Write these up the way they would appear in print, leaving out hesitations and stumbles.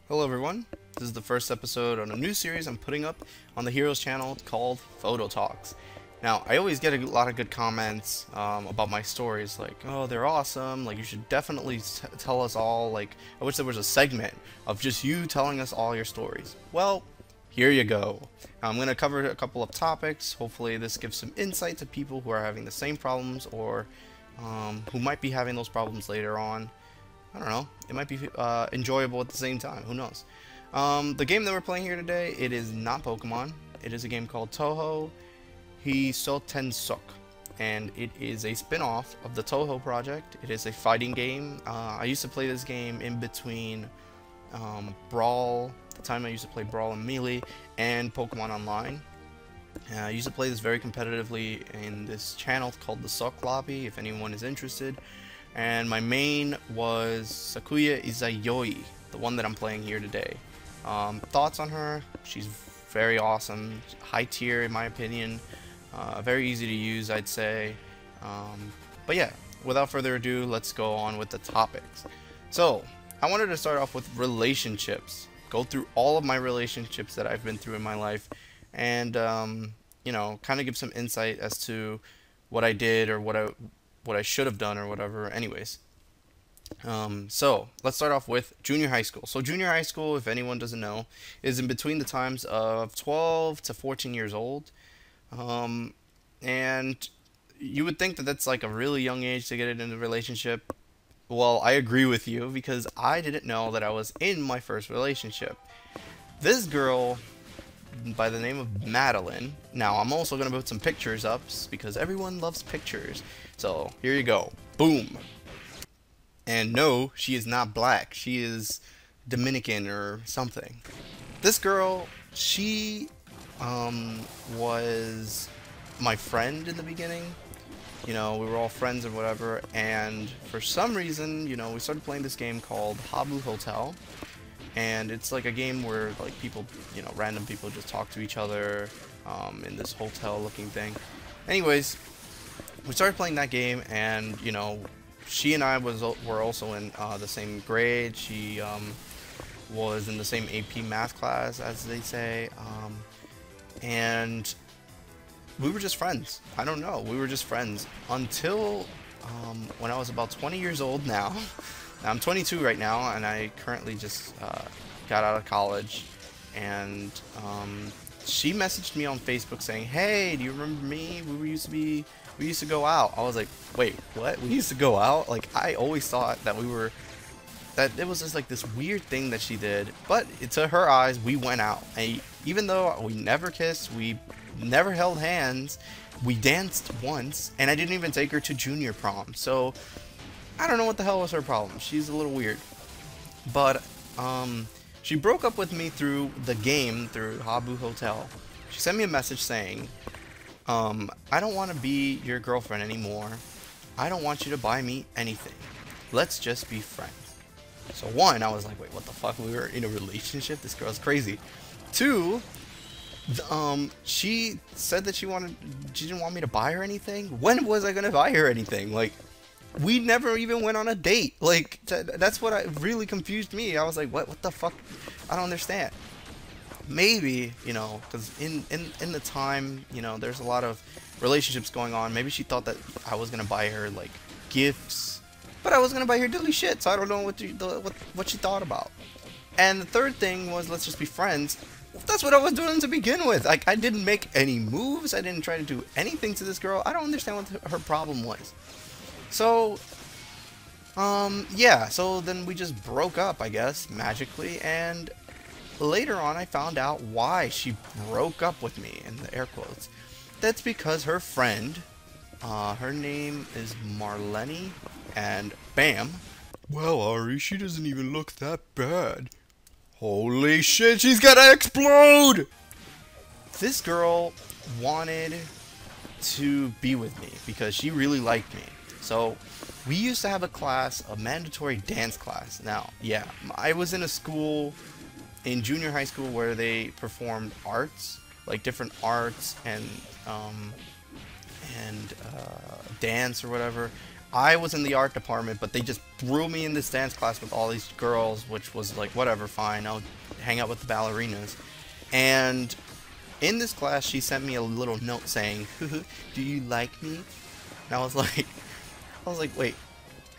Hello everyone, this is the first episode on a new series I'm putting up on the Heroes channel called Photo Talks. Now, I always get a lot of good comments about my stories, like, oh, they're awesome, like, you should definitely tell us all, like, I wish there was a segment of just you telling us all your stories. Well, here you go. I'm going to cover a couple of topics. Hopefully this gives some insight to people who are having the same problems or who might be having those problems later on. I don't know. It might be enjoyable at the same time. Who knows? The game that we're playing here today, it is not Pokemon. It is a game called Toho He So Tensuk, and it is a spin-off of the Toho project. It is a fighting game. I used to play this game in between Brawl, the time I used to play Brawl and Melee, and Pokemon Online. I used to play this very competitively in this channel called the Suck Lobby, if anyone is interested. And my main was Sakuya Izayoi, the one that I'm playing here today. Thoughts on her? She's very awesome, high tier in my opinion, very easy to use, I'd say. But yeah, without further ado, let's go on with the topics. So, I wanted to start off with relationships, go through all of my relationships that I've been through in my life, and you know, kind of give some insight as to what I did or what I should have done or whatever. Anyways, so let's start off with junior high school. So junior high school, if anyone doesn't know, is in between the times of 12 to 14 years old. And you would think that that's like a really young age to get into a relationship. Well, I agree with you because I didn't know that I was in my first relationship. This girl by the name of Madeline. Now, I'm also going to put some pictures up because everyone loves pictures. So, here you go. Boom. And no, she is not black. She is Dominican or something. This girl, she was my friend in the beginning. You know, we were all friends or whatever. And for some reason, you know, we started playing this game called Habu Hotel. And it's like a game where like people, you know, random people just talk to each other in this hotel looking thing. Anyways, we started playing that game, and you know, she and I were also in the same grade. She was in the same AP math class, as they say, and we were just friends. I don't know, we were just friends until when I was about 20 years old now. I'm 22 right now, and I currently just got out of college, and she messaged me on Facebook saying, "Hey, do you remember me? We used to go out." I was like, "Wait, what? We used to go out?" Like, I always thought that that it was just like this weird thing that she did, but to her eyes, we went out. And even though we never kissed, we never held hands, we danced once, and I didn't even take her to junior prom. So I don't know what the hell was her problem. She's a little weird. But, she broke up with me through the game, through Habu Hotel. She sent me a message saying, I don't want to be your girlfriend anymore. I don't want you to buy me anything. Let's just be friends. So one, I was like, wait, what the fuck? We were in a relationship? This girl's crazy. Two, she said that she didn't want me to buy her anything. When was I gonna buy her anything? Like, we never even went on a date. Like, that's what really confused me. I was like, what the fuck? I don't understand. Maybe, you know, because in the time, you know, there's a lot of relationships going on. Maybe she thought that I was gonna buy her like gifts, but I was gonna buy her dilly shit. So I don't know what she thought about. And the third thing was, let's just be friends. That's what I was doing to begin with. Like, I didn't make any moves. I didn't try to do anything to this girl. I don't understand what her problem was. So, yeah, so then we just broke up, I guess, magically, and later on I found out why she broke up with me, in the air quotes. That's because her friend, her name is Marlene, and bam, well, Ari, she doesn't even look that bad. Holy shit, she's gonna explode! This girl wanted to be with me because she really liked me. So, we used to have a class, a mandatory dance class. Now, yeah, I was in a school in junior high school where they performed arts, like different arts and dance or whatever. I was in the art department, but they just threw me in this dance class with all these girls, which was like, whatever, fine, I'll hang out with the ballerinas. And in this class, she sent me a little note saying, "Do you like me?" And I was like, wait,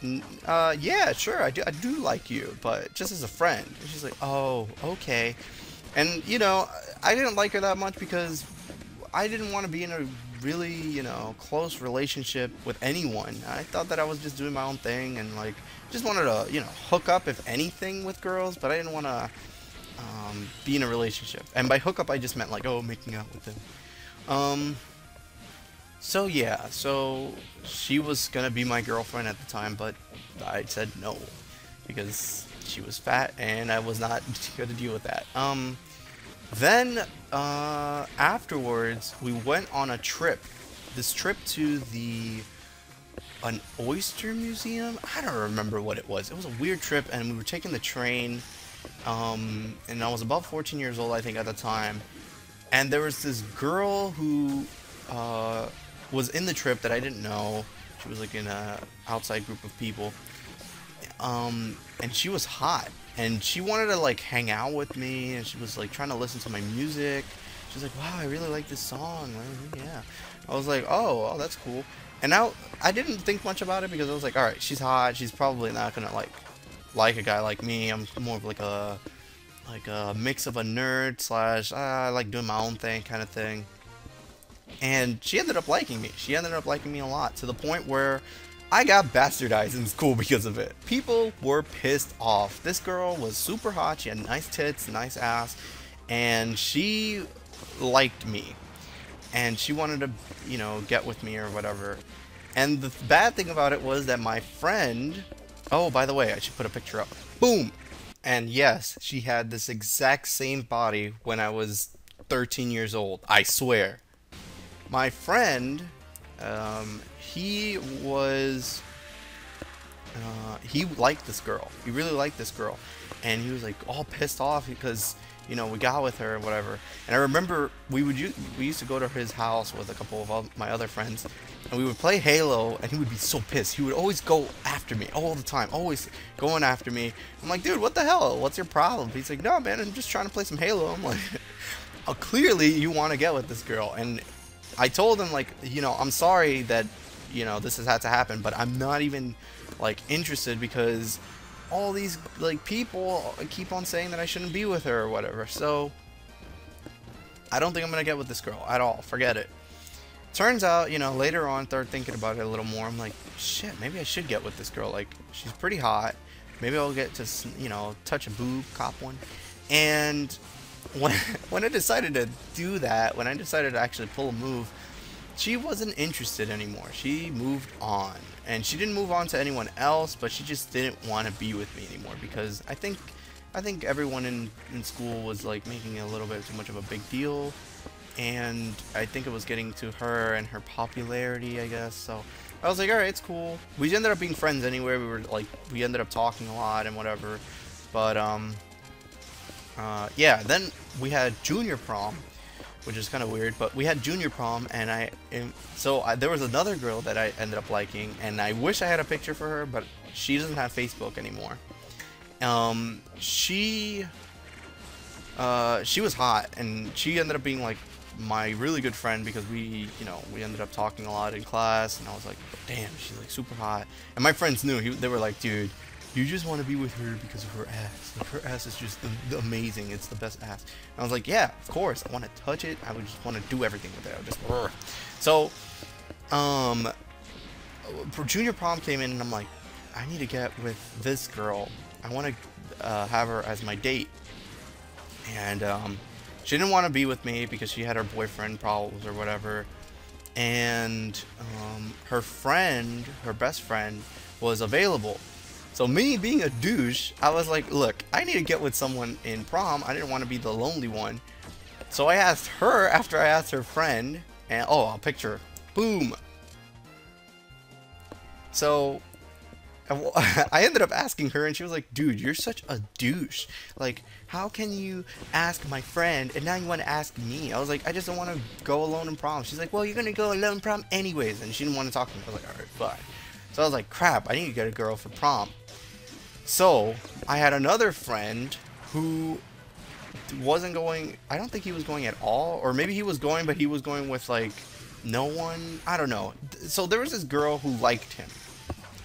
yeah, sure, I do like you, but just as a friend. And she's like, oh, okay. And, you know, I didn't like her that much because I didn't want to be in a really, you know, close relationship with anyone. I thought that I was just doing my own thing and, like, just wanted to, you know, hook up, if anything, with girls, but I didn't want to be in a relationship. And by hook up, I just meant, like, oh, making out with them. So yeah, so she was gonna be my girlfriend at the time, but I said no because she was fat and I was not gonna deal with that. Then afterwards we went on a trip. This trip to an oyster museum. I don't remember what it was. It was a weird trip, and we were taking the train. And I was about 14 years old, I think, at the time. And there was this girl who was in the trip that I didn't know. She was like in a outside group of people, and she was hot, and she wanted to like hang out with me, and she was like trying to listen to my music. She was like, wow, I really like this song. Like, yeah. I was like, oh, that's cool. And now I didn't think much about it because I was like, all right, she's hot, she's probably not gonna like a guy like me. I'm more of like a mix of a nerd slash I like doing my own thing kind of thing. And she ended up liking me. She ended up liking me a lot, to the point where I got bastardized in school because of it. People were pissed off. This girl was super hot. She had nice tits, nice ass, and she liked me. And she wanted to, you know, get with me or whatever. And the bad thing about it was that my friend... Oh, by the way, I should put a picture up. Boom! And yes, she had this exact same body when I was 13 years old. I swear. My friend, he liked this girl. He really liked this girl. And he was like all pissed off because, you know, we got with her or whatever. And I remember we used to go to his house with a couple of my other friends, and we would play Halo, and he would be so pissed. He would always go after me all the time, always going after me. I'm like, dude, what the hell? What's your problem? He's like, no, man, I'm just trying to play some Halo. I'm like, oh, clearly you want to get with this girl. And I told him, like, you know, I'm sorry that, you know, this has had to happen, but I'm not even, like, interested because all these, like, people keep on saying that I shouldn't be with her or whatever. So I don't think I'm gonna get with this girl at all. Forget it. Turns out, you know, later on, start thinking about it a little more. I'm like, shit, maybe I should get with this girl. Like, she's pretty hot. Maybe I'll get to, you know, touch a boob, cop one. And when I decided to do that, when I decided to actually pull a move, she wasn't interested anymore. She moved on. And she didn't move on to anyone else, but she just didn't want to be with me anymore because I think everyone in school was like making a little bit too much of a big deal. And I think it was getting to her and her popularity, I guess. So I was like, alright, it's cool. We ended up being friends anyway. We ended up talking a lot and whatever. But yeah, then we had junior prom, which is kind of weird, but we had junior prom, and there was another girl that I ended up liking, and I wish I had a picture for her, but she doesn't have Facebook anymore. She was hot, and she ended up being like my really good friend because we ended up talking a lot in class, and I was like, damn, she's like super hot. And my friends knew. They were like, dude, you just want to be with her because of her ass. Like, her ass is just amazing. It's the best ass. And I was like, yeah, of course. I want to touch it. I would just want to do everything with it. I would just... So, junior prom came in, and I'm like, I need to get with this girl. I want to have her as my date. And she didn't want to be with me because she had her boyfriend problems or whatever. And her friend, her best friend, was available. So me being a douche, I was like, look, I need to get with someone in prom. I didn't want to be the lonely one. So I asked her after I asked her friend, and oh, I'll picture. Boom. So I ended up asking her, and she was like, dude, you're such a douche. Like, how can you ask my friend and now you want to ask me? I was like, I just don't want to go alone in prom. She's like, well, you're going to go alone in prom anyways. And she didn't want to talk to me. I was like, alright, fine. So I was like, crap, I need to get a girl for prom. So I had another friend who wasn't going. I don't think he was going at all, or maybe he was going, but he was going with like no one. I don't know. So there was this girl who liked him,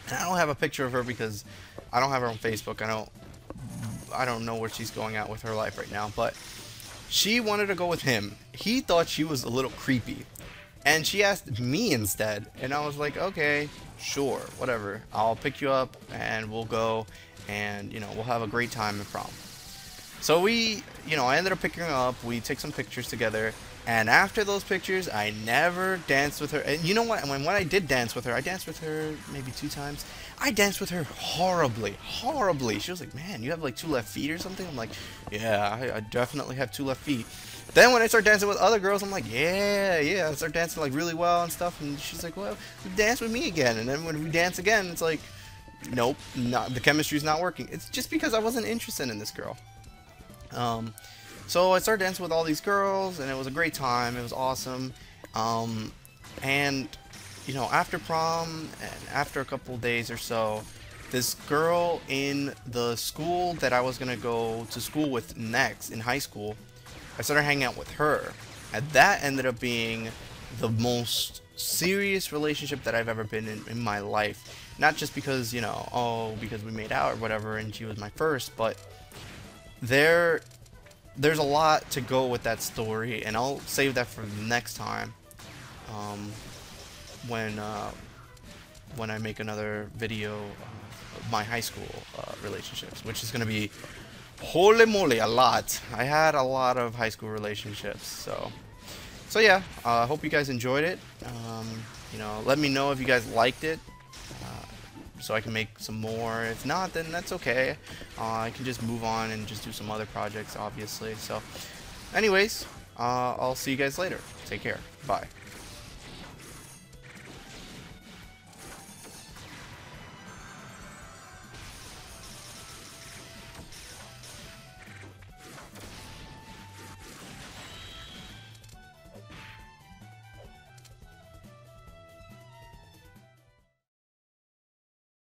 and I don't have a picture of her because I don't have her on Facebook. I don't know where she's going at with her life right now, but she wanted to go with him. He thought she was a little creepy, and she asked me instead, and I was like, okay, sure, whatever. I'll pick you up and we'll go, and you know, we'll have a great time at prom. So we, you know, I ended up picking her up. We took some pictures together, and after those pictures, I never danced with her. And you know what? When I did dance with her, I danced with her maybe 2 times. I danced with her horribly, horribly. She was like, man, you have like 2 left feet or something? I'm like, yeah, I definitely have 2 left feet. Then when I start dancing with other girls, I'm like, yeah, I start dancing like really well and stuff. And she's like, well, dance with me again. And then when we dance again, it's like, nope, the chemistry's not working. It's just because I wasn't interested in this girl. So I started dancing with all these girls, and it was a great time. It was awesome. And you know, after prom and after a couple days or so, this girl in the school that I was gonna go to school with next in high school, I started hanging out with her, and that ended up being the most serious relationship that I've ever been in my life. Not just because, you know, oh, because we made out or whatever, and she was my first, but there's a lot to go with that story, and I'll save that for the next time. When I make another video of my high school relationships, which is gonna be, holy moly, a lot. I had a lot of high school relationships, so yeah. I hope you guys enjoyed it. You know, let me know if you guys liked it, so I can make some more. If not, then that's okay. I can just move on and just do some other projects, obviously. So anyways, I'll see you guys later. Take care. Bye.